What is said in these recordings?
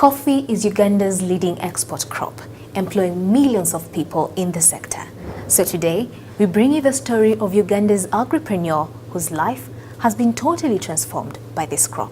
Coffee is Uganda's leading export crop, employing millions of people in the sector. So today, we bring you the story of Uganda's agripreneur whose life has been totally transformed by this crop.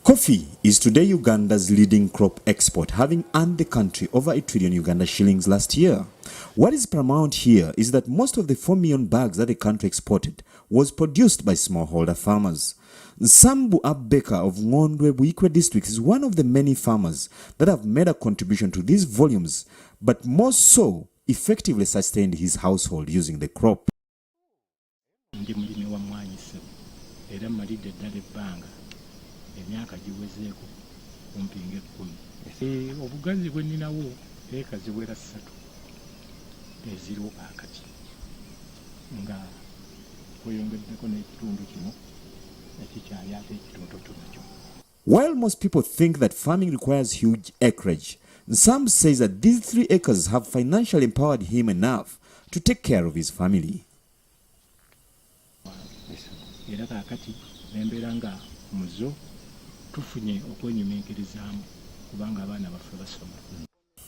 Coffee is today Uganda's leading crop export, having earned the country over 1 trillion Uganda shillings last year. What is paramount here is that most of the 4 million bags that the country exported was produced by smallholder farmers. Nsambu Abeka of Ngondwe Buikwe district is one of the many farmers that have made a contribution to these volumes, but more so effectively sustained his household using the crop. Emyaka giwezeeko kumpinga 10. Obugazi bwe nninawo eeka ziwera 3 eziriwo akati nga kweyongeddeko n'ekitundu kino ekikyali ate ekitototo nakyo. While most people think that farming requires huge acreage, Nsambu says that these 3 acres have financially empowered him enough to take care of his family. Era kaakati nembeera nga muzo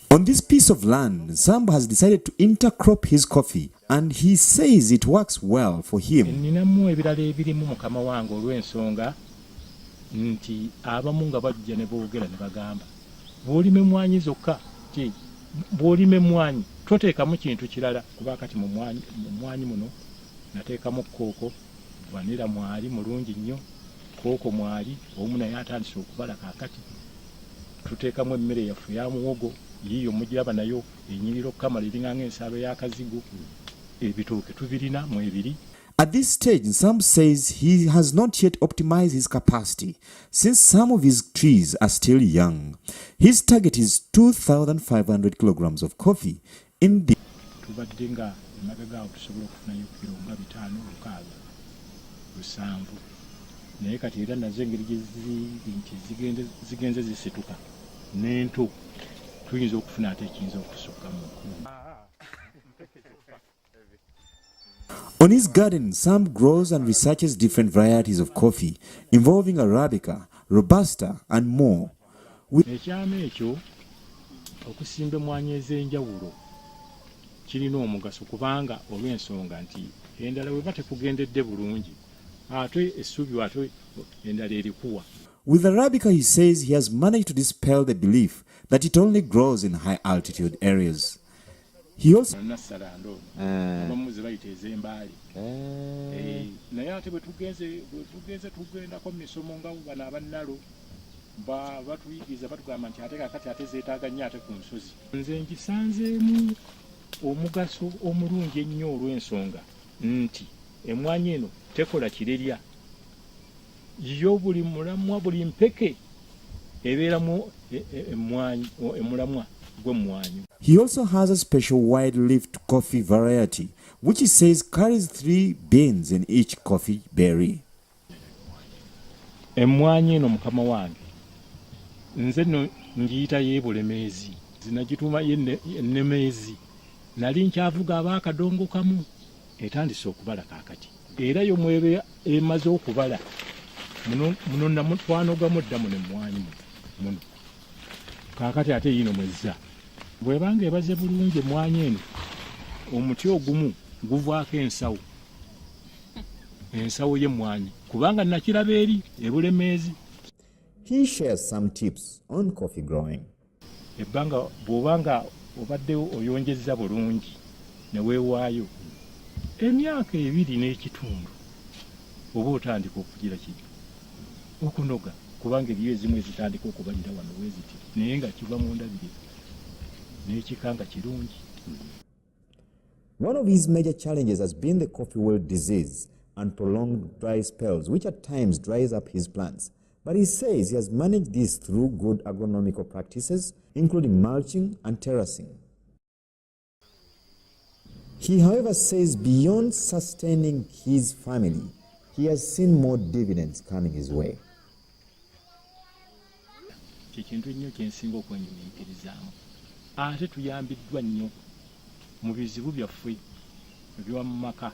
On this piece of land, Nsambu has decided to intercrop his coffee, and he says it works well for him. Ninamu ebirala ebirimu mukama wange olw'ensonga nti abamu nga bajja ne boogera ne bagamba bw'olima emmwanyi zokka ti bw'olima emmwanyi toteekamu kintu kirala kuba kati mu mmwanyi muno nateekamu kooko vanira mwali mulungi nnyo kooko mwali omu naye atandise okubala kaakati tuteekamu emmere yaffe ya muwogo yiyo mugiraba nayo enyiriro kamala eringanga ensalo y'akazigo ebitooke tubirina mu ebiri. At this stage, Nsambu says he has not yet optimized his capacity since some of his trees are still young. His target is 2,500 kilograms of coffee in the tubadde nga emabega awo tusobola okufunayo kilo nga 5, 6, 7 naye kati era nazo engeri nti zigenze zisituka n'ento tuyinza okufuna ate ekiyinza okusukkamu. On his garden, Nsambu grows and researches different varieties of coffee involving Arabica, Robusta and more. Ekyama ekyo okusimba emmwanyi ez'enjawulo kirina omugaso kubanga olw'ensonga nti endala weba tekugendedde bulungi ate essubi ate endala erikuwa. With Arabica, he says he has managed to dispel the belief that it only grows in high altitude areas. He also naye ate bwe tugendako mu misomo nga bano abannalo batuyigiriza batugamba nti ate kakati ate zeetaaga nnyo ate ku nsozi. Nze ngisanzeemu omugaso omulungi ennyo olw'ensonga nti emmwanyi eno tekola kirerya yo buli mulamwa buli mpeke ebeeramu emulamwa gw'emmwanyi. He also has a special wide-leafed coffee variety, which he says carries 3 beans in each coffee berry. Emmwanyi eno mukama wange nze no ngiyita y'ebulemeezi zinagituuma y'ennemeezi nali nkyavuga abaakadongo kamu etandise okubala kaakati era yo mwebe emaze okubala muno namutwanogamu ddamu n'emmwanyi muno kaakati ate yino mwezza bwebanga ebaze bulungi emmwanyi eno omuti ogumu guvaako ensawo y'emmwanyi kubanga nakiraba eri ebulemeezi. He shares some tips on coffee growing. Ebbanga bw'obanga obadde oyonjezza bulungi ne weewaayo emyaka 2 n'ekitundu oba otandika okugira kiri okunoga kubanga eriyo ezimu ezitandika okubalira wano weeziti naye nga kiva mu ndabirira n'ekikanga kirungi. One of his major challenges has been the coffee wilt disease and prolonged dry spells, which at times dries up his plants. But he says he has managed this through good agronomical practices, including mulching and terracing. He, however, says beyond sustaining his family, he has seen more dividends coming his way. kyekintu ennyo kyensinga okwenyumiikirizaamu. Ate tuyambiddwa nnyo mu bizibu byaffe eby'omu maka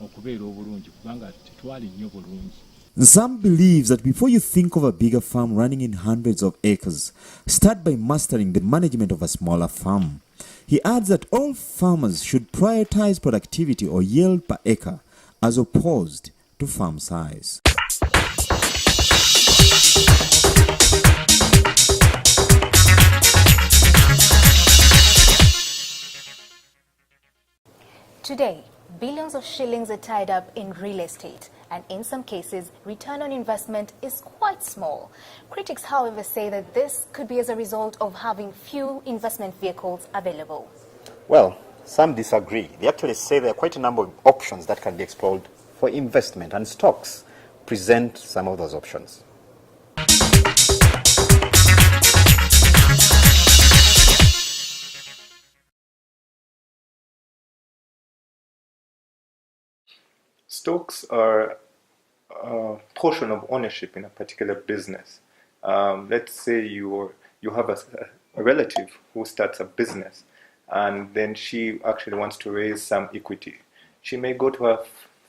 okubeera obulungi kubanga tetwali nnyo bulungi. Some believes that before you think of a bigger farm running in hundreds of acres, start by mastering the management of a smaller farm. He adds that all farmers should prioritize productivity or yield per acre as opposed to farm size. Today, billions of shillings are tied up in real estate, and in some cases, return on investment is quite small. Critics, however, say that this could be as a result of having few investment vehicles available. Well, some disagree. They actually say there are quite a number of options that can be explored for investment, and stocks present some of those options. Stocks are a portion of ownership in a particular business. Let's say you have a relative who starts a business, and then she actually wants to raise some equity. She may go to her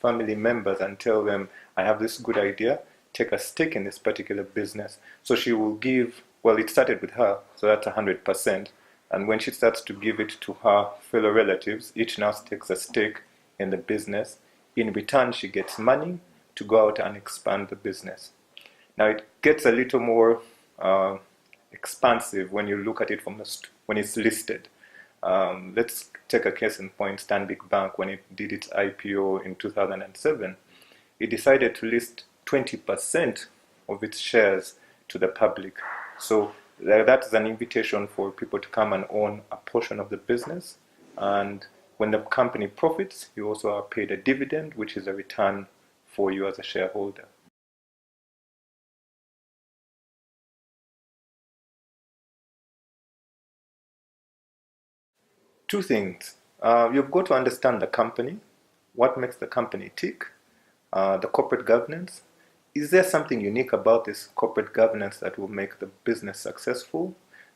family members and tell them, I have this good idea, take a stake in this particular business. So she will give, well, it started with her, so that's 100%. And when she starts to give it to her fellow relatives, each now takes a stake in the business. In return, she gets money to go out and expand the business. Now, it gets a little more expansive when you look at it when it's listed. Let's take a case in point, Stanbic Bank, when it did its IPO in 2007, it decided to list 20% of its shares to the public. So that is an invitation for people to come and own a portion of the business. And when the company profits, you also are paid a dividend, which is a return for you as a shareholder. Two things. You've got to understand the company, what makes the company tick, the corporate governance. Is there something unique about this corporate governance that will make the business successful?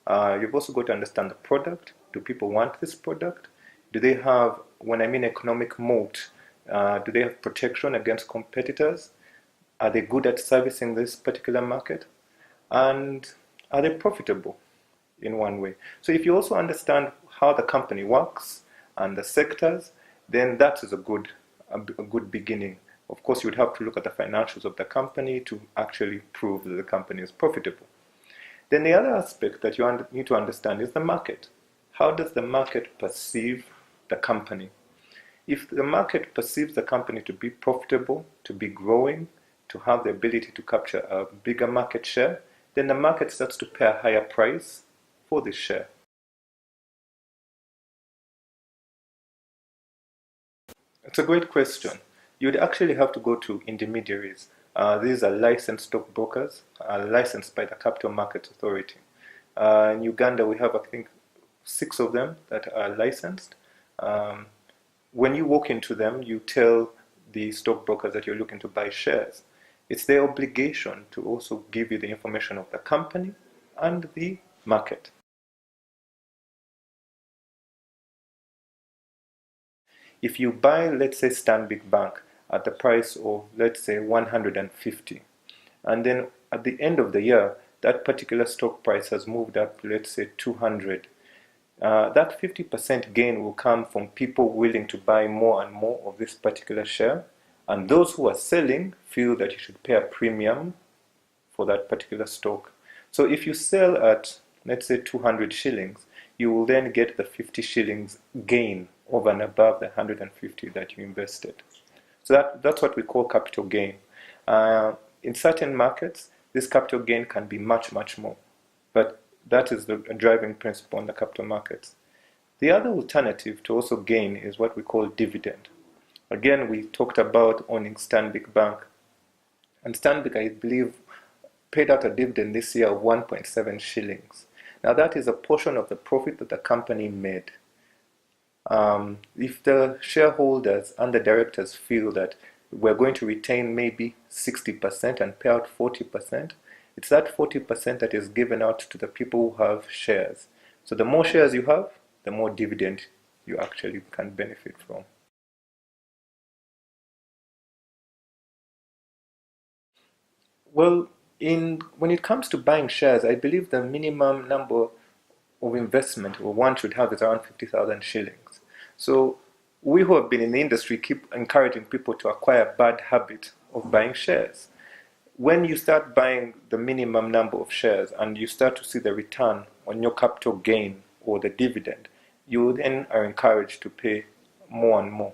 You've also got to understand the product. Do people want this product? Do they have, when I mean economic moat, do they have protection against competitors? Are they good at servicing this particular market? And are they profitable in one way? So if you also understand how the company works and the sectors, then that is a good beginning. Of course, you would have to look at the financials of the company to actually prove that the company is profitable. Then the other aspect that you need to understand is the market. How does the market perceive the company? If the market perceives the company to be profitable, to be growing, to have the ability to capture a bigger market share, then the market starts to pay a higher price for this share. It's a great question. You'd actually have to go to intermediaries. These are licensed stockbrokers, licensed by the Capital Markets Authority. In Uganda, we have, I think, 6 of them that are licensed. When you walk into them, you tell the stockbrokers that you're looking to buy shares. It's their obligation to also give you the information of the company and the market. If you buy, let's say, Stanbic Bank at the price of, let's say, 150, and then at the end of the year, that particular stock price has moved up, let's say, 200, that 50% gain will come from people willing to buy more and more of this particular share, and those who are selling feel that you should pay a premium for that particular stock. So if you sell at, let's say, 200 shillings, you will then get the 50 shillings gain over and above the 150 that you invested. So that's what we call capital gain. In certain markets, this capital gain can be much, much more. But that is the driving principle on the capital markets. The other alternative to also gain is what we call dividend. Again, we talked about owning Stanbic Bank. And Stanbic, I believe, paid out a dividend this year of 1.7 shillings. Now that is a portion of the profit that the company made. If the shareholders and the directors feel that we're going to retain maybe 60% and pay out 40%, It's that 40% that is given out to the people who have shares. So the more shares you have, the more dividend you actually can benefit from. Well, when it comes to buying shares, I believe the minimum number of investment or one should have is around 50,000 shillings. So we who have been in the industry keep encouraging people to acquire a bad habit of buying shares. When you start buying the minimum number of shares and you start to see the return on your capital gain or the dividend, you then are encouraged to pay more and more.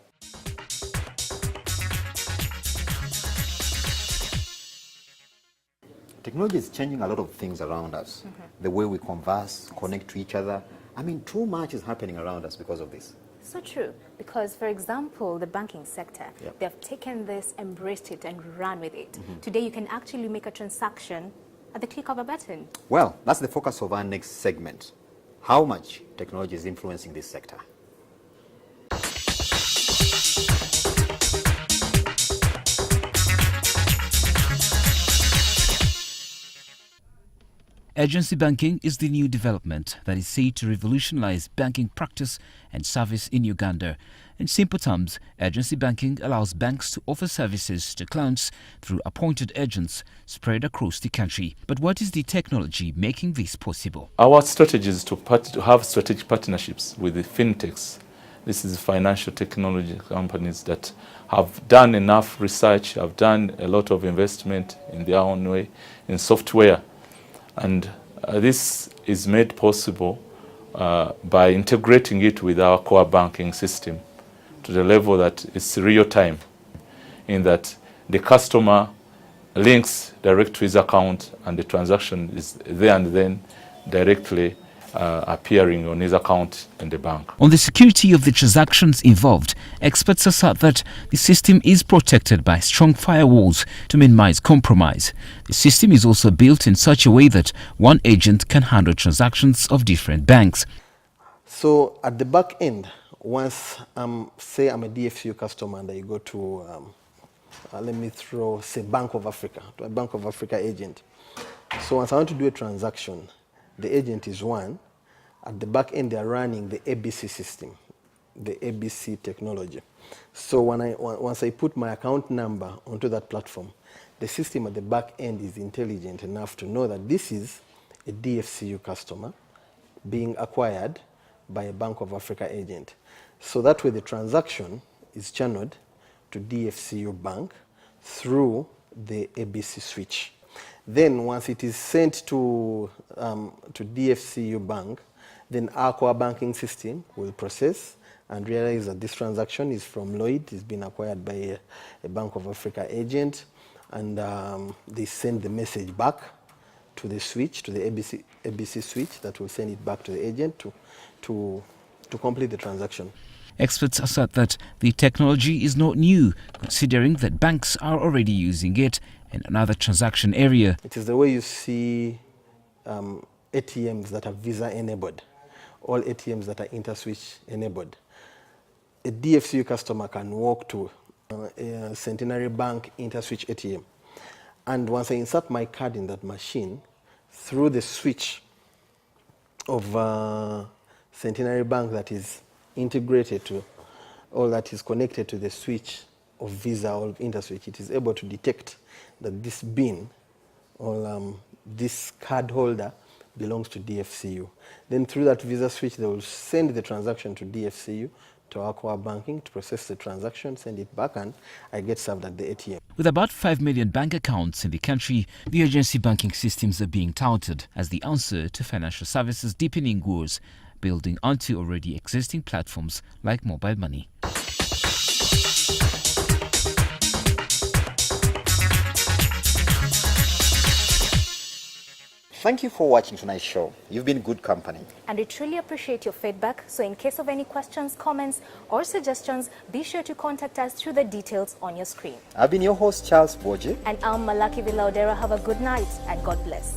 Technology is changing a lot of things around us. The way we converse, connect to each other. I mean, too much is happening around us because of this. So true, because for example, the banking sector, Yep. they've taken this, embraced it, and run with it. Today, you can actually make a transaction at the click of a button. Well, that's the focus of our next segment. How much technology is influencing this sector? Agency banking is the new development that is said to revolutionize banking practice and service in Uganda. In simple terms, agency banking allows banks to offer services to clients through appointed agents spread across the country. But what is the technology making this possible? Our strategy is to have strategic partnerships with the fintechs. This is financial technology companies that have done enough research, have done a lot of investment in their own way in software. And this is made possible by integrating it with our core banking system to the level that it's real time, in that the customer links direct to his account and the transaction is there and then directly appearing on his account in the bank. On the security of the transactions involved, experts assert that the system is protected by strong firewalls to minimize compromise. The system is also built in such a way that one agent can handle transactions of different banks. So at the back end, once, say I'm a DFCU customer and I go to, let me throw, say, Bank of Africa, to a Bank of Africa agent. So once I want to do a transaction, the agent is one. At the back end, they are running the ABC system, the ABC technology. So once I put my account number onto that platform, the system at the back end is intelligent enough to know that this is a DFCU customer being acquired by a Bank of Africa agent. So that way the transaction is channeled to DFCU Bank through the ABC switch. Then once it is sent to DFCU Bank, then our core banking system will process and realize that this transaction is from Lloyd, it's been acquired by a Bank of Africa agent, and they send the message back to the switch, to the ABC switch, that will send it back to the agent to complete the transaction. Experts assert that the technology is not new, considering that banks are already using it in another transaction area. It is the way you see ATMs that are Visa enabled, all ATMs that are InterSwitch enabled. A DFCU customer can walk to a Centenary Bank InterSwitch ATM, and once I insert my card in that machine, through the switch of Centenary Bank that is integrated to, or that is connected to the switch of Visa or InterSwitch, it is able to detect that this bin or this card holder belongs to DFCU. Then through that Visa switch, they will send the transaction to DFCU, to our core banking, to process the transaction, send it back, and I get served at the ATM. With about 5 million bank accounts in the country, the agency banking systems are being touted as the answer to financial services deepening woes, building onto already existing platforms like mobile money. Thank you for watching tonight's show. You've been good company. And we truly appreciate your feedback. So in case of any questions, comments, or suggestions, be sure to contact us through the details on your screen. I've been your host, Charles Boje. And I'm Malaki Villaudera. Have a good night and God bless.